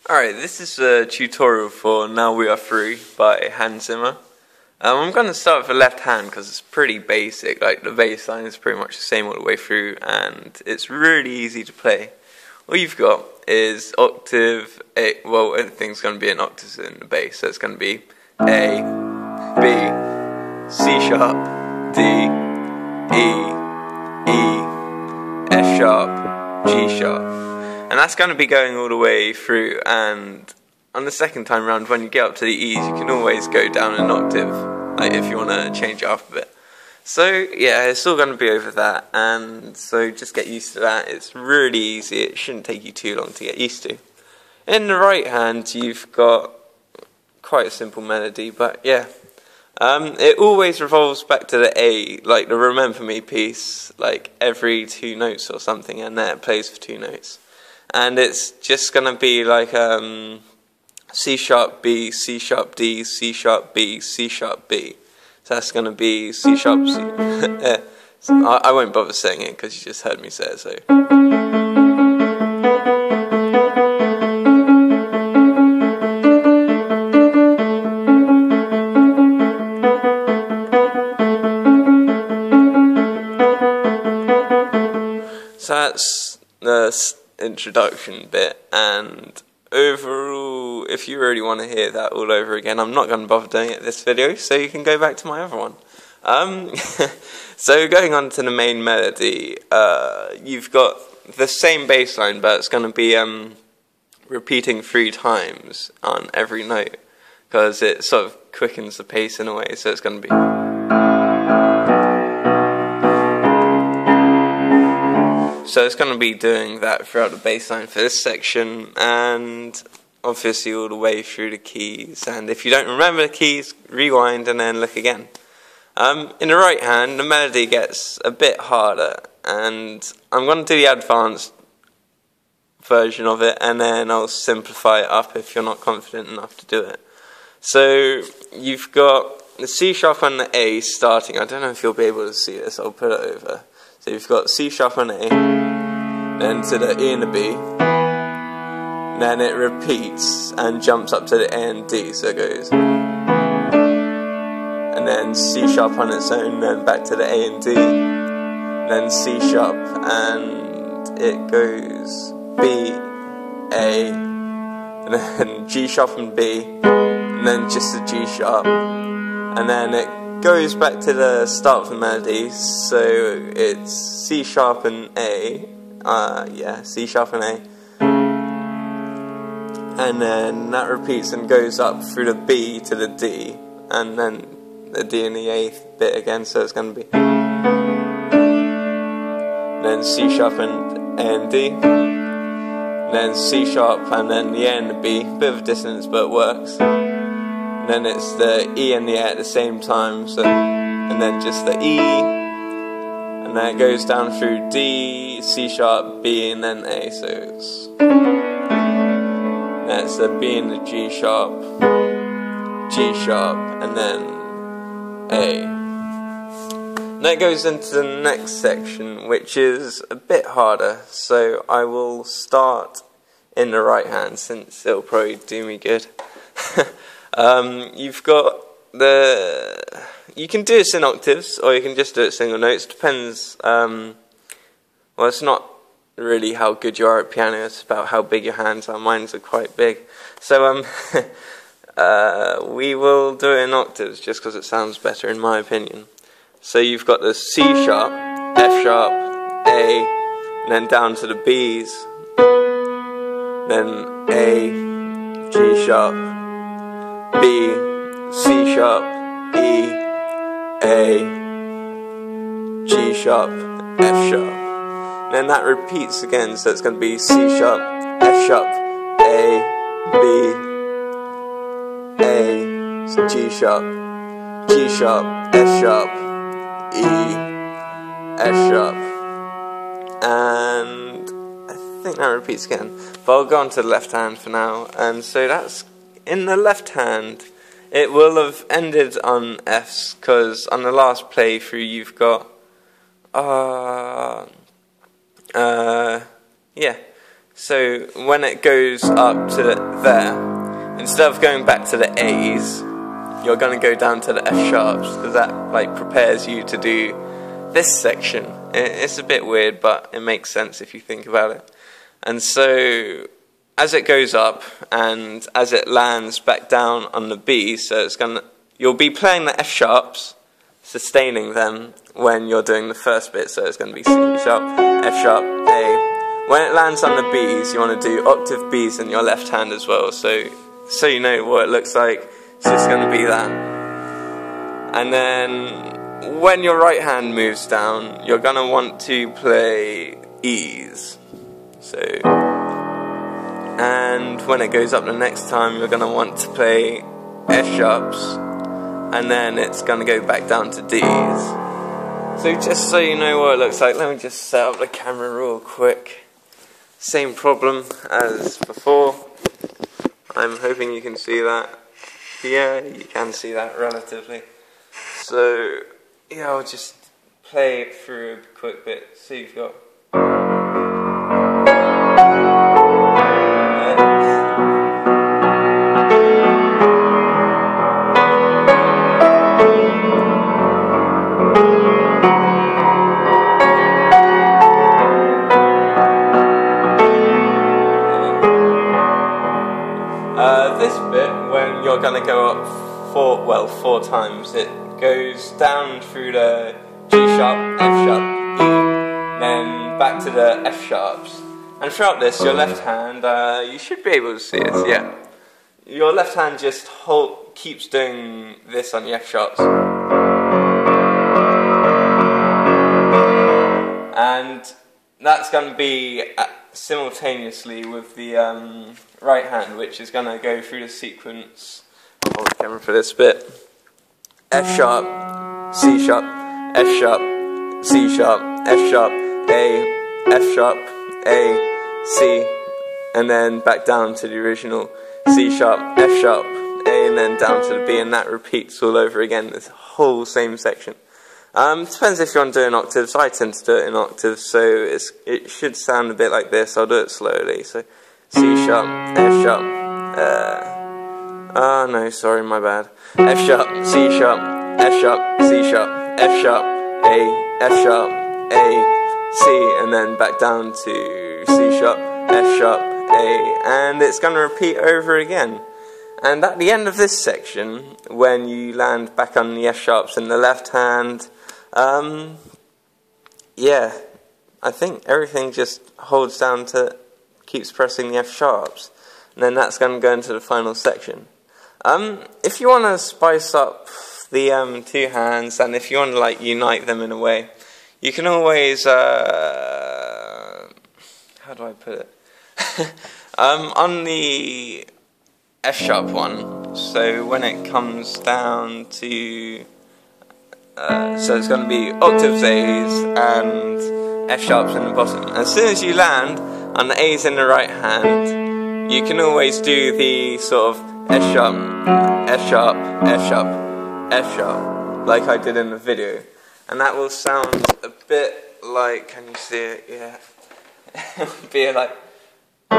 Alright, this is a tutorial for Now We Are Free by Hans Zimmer. I'm going to start with the left hand because it's pretty basic, like the bass line is pretty much the same all the way through and it's really easy to play. All you've got is octave, A, well everything's going to be in octaves in the bass, so it's going to be A, B, C sharp, D, E, F sharp, G sharp. And that's going to be going all the way through, and on the second time round when you get up to the E's you can always go down an octave, like if you want to change it up a bit. So yeah, it's all going to be over that, and so just get used to that. It's really easy, it shouldn't take you too long to get used to. In the right hand you've got quite a simple melody, but yeah. It always revolves back to the A, like the Remember Me piece, like every 2 notes or something, and then it plays for 2 notes. And it's just going to be like C sharp B, C sharp D, C sharp B, C sharp B. So that's going to be C sharp C. I won't bother saying it because you just heard me say it. So that's the introduction bit, and overall, if you really want to hear that all over again, I'm not going to bother doing it this video, so you can go back to my other one. So going on to the main melody, you've got the same bass line, but it's going to be repeating 3 times on every note, because it sort of quickens the pace in a way, so it's going to be... So it's going to be doing that throughout the bass line for this section, and obviously all the way through the keys. And if you don't remember the keys, rewind and then look again. In the right hand, the melody gets a bit harder, and I'm going to do the advanced version of it, and then I'll simplify it up if you're not confident enough to do it. So you've got the C sharp and the A starting. I don't know if you'll be able to see this, I'll put it over. So you've got C sharp and A, then to the E and the B, then it repeats and jumps up to the A and D, so it goes, and then C sharp on its own, then back to the A and D, then C sharp, and it goes B, A, and then G sharp and B, and then just the G sharp, and then it goes back to the start of the melody, so it's C sharp and A, C sharp and A, and then that repeats and goes up through the B to the D, and then the D and the A bit again, so it's going to be, then C sharp and A and D, then C sharp and then the A and the B, bit of a dissonance but it works. Then it's the E and the A at the same time, so, and then just the E, and then it goes down through D, C sharp, B, and then A, so it's the B and the G sharp, and then A. Then it goes into the next section, which is a bit harder, so I will start in the right hand, since it'll probably do me good. You've got you can do this in octaves, or you can just do it single notes, depends, well it's not really how good you are at piano, it's about how big your hands are. Mine are quite big, so we will do it in octaves, just because it sounds better in my opinion. So you've got the C sharp, F sharp, A, and then down to the B's, then A, G sharp, B, C sharp, E, A, G sharp, F sharp. And then that repeats again, so it's going to be C sharp, F sharp, A, B, A, G sharp, F sharp, E, F sharp. And I think that repeats again. But I'll go on to the left hand for now. And so that's in the left hand. It will have ended on F's, because on the last playthrough you've got So when it goes up to there, instead of going back to the A's, you're going to go down to the F sharps, because that like prepares you to do this section. It's a bit weird, but it makes sense if you think about it. And so as it goes up and as it lands back down on the B, so you'll be playing the F sharps, sustaining them when you're doing the first bit. So it's going to be C sharp, F sharp, A. When it lands on the B's, you want to do octave B's in your left hand as well. So you know what it looks like. It's just going to be that. And then when your right hand moves down, you're going to want to play E's. So, and when it goes up the next time, you're going to want to play F sharps, and then it's going to go back down to D's. So just so you know what it looks like, let me just set up the camera real quick. Same problem as before. I'm hoping you can see that. Yeah, you can see that relatively. So yeah, I'll just play it through a quick bit. So you've got this bit, when you're going to go up four times, it goes down through the G sharp, F sharp, E, then back to the F sharps. And throughout this, your left hand, you should be able to see it, yeah. Your left hand just keeps doing this on the F sharps. And that's going to be simultaneously with the right hand, which is going to go through the sequence. I'll hold the camera for this bit. F sharp, C sharp, F sharp, C sharp, F sharp, A, F sharp, A, C, and then back down to the original C sharp, F sharp, A, and then down to the B, and that repeats all over again, this whole same section. Depends if you want to do it in octaves. I tend to do it in octaves, so it should sound a bit like this. I'll do it slowly. So C sharp, F sharp, oh no, sorry, my bad. F sharp, C sharp, F sharp, C sharp, F sharp, A, F sharp, A, C, and then back down to C sharp, F sharp, A, and it's going to repeat over again. And at the end of this section, when you land back on the F sharps in the left hand, yeah, I think everything just holds down to, keeps pressing the F sharps, and then that's going to go into the final section. If you want to spice up the two hands, and if you want to like unite them in a way, you can always, how do I put it? On the F sharp one, so when it comes down to, so it's going to be octaves A's and F sharps in the bottom. As soon as you land on the A's in the right hand, you can always do the sort of F sharp, F sharp, F sharp, F sharp, like I did in the video. And that will sound a bit like, can you see it? Yeah. It would be like, a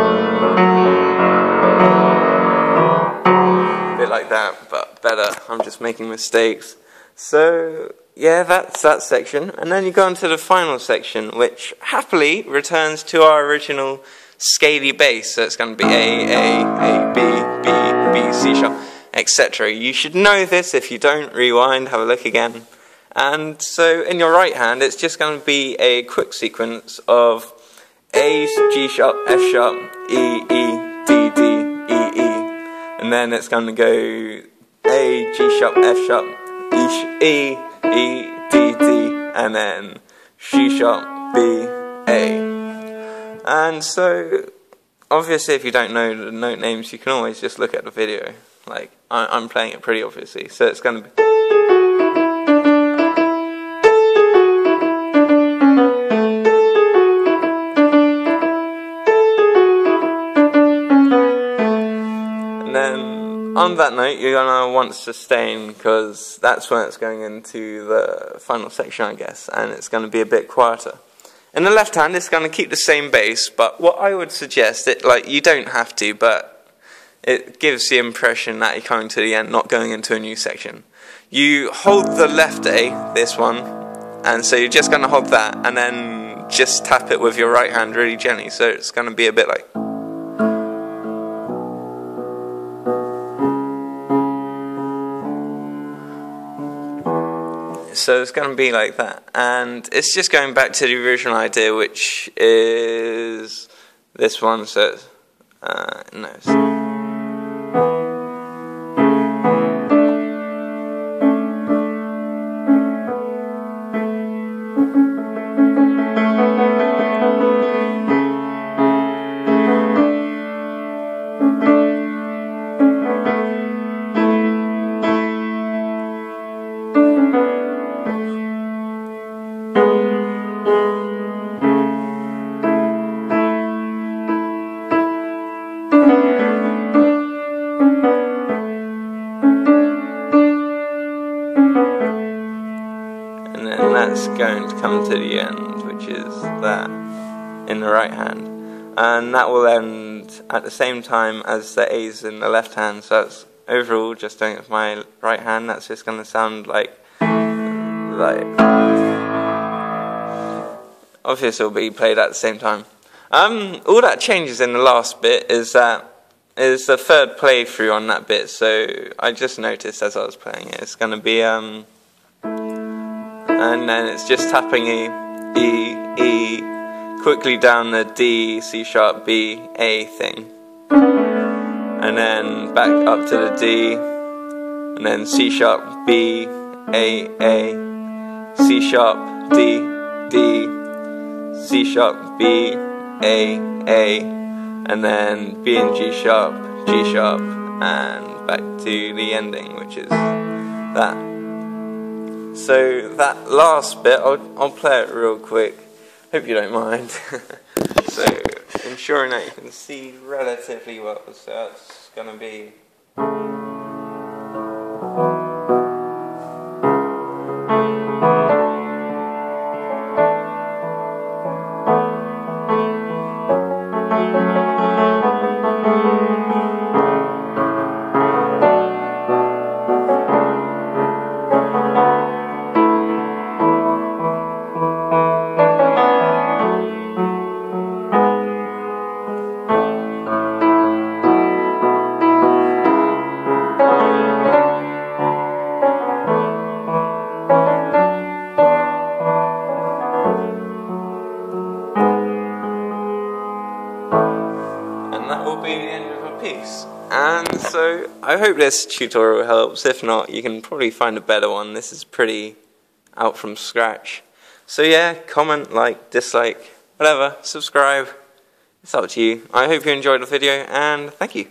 bit like that, but better. I'm just making mistakes. So yeah, that's that section, and then you go into the final section, which happily returns to our original scaly bass. So it's going to be A, B, B, B, C sharp, etc. You should know this. If you don't, rewind, have a look again. And so in your right hand, it's just going to be a quick sequence of A, G sharp, F sharp, E, E, D, D, E, E, and then it's going to go A, G sharp, F sharp, E, E, D, D, and then C sharp, B, A. And so, obviously if you don't know the note names, you can always just look at the video. Like, I'm playing it pretty obviously, so it's going to be... And then, on that note, you're going to want sustain, because that's when it's going into the final section, I guess, and it's going to be a bit quieter. In the left hand, it's going to keep the same bass, but what I would suggest, you don't have to, but it gives the impression that you're coming to the end, not going into a new section. You hold the left A, this one, and so you're just going to hold that, and then just tap it with your right hand really gently, so it's going to be a bit like... So it's going to be like that, and it's just going back to the original idea, which is this one, so it's, no. And then that's going to come to the end, which is that in the right hand, and that will end at the same time as the A's in the left hand. So that's overall just doing it with my right hand. That's just going to sound like obviously it'll be played at the same time. All that changes in the last bit is the third playthrough on that bit. So I just noticed as I was playing it, it's going to be and then it's just tapping E, quickly down the D, C sharp, B, A thing, and then back up to the D, and then C sharp, B, A, C sharp, D, D, C sharp, B, A, and then B and G sharp, and back to the ending, which is that. So that last bit, I'll play it real quick. Hope you don't mind. So ensuring that you can see relatively well. So that's gonna be. Piece. And so I hope this tutorial helps. If not, you can probably find a better one. This is pretty out from scratch. So yeah, comment, like, dislike, whatever, subscribe. It's up to you. I hope you enjoyed the video, and thank you.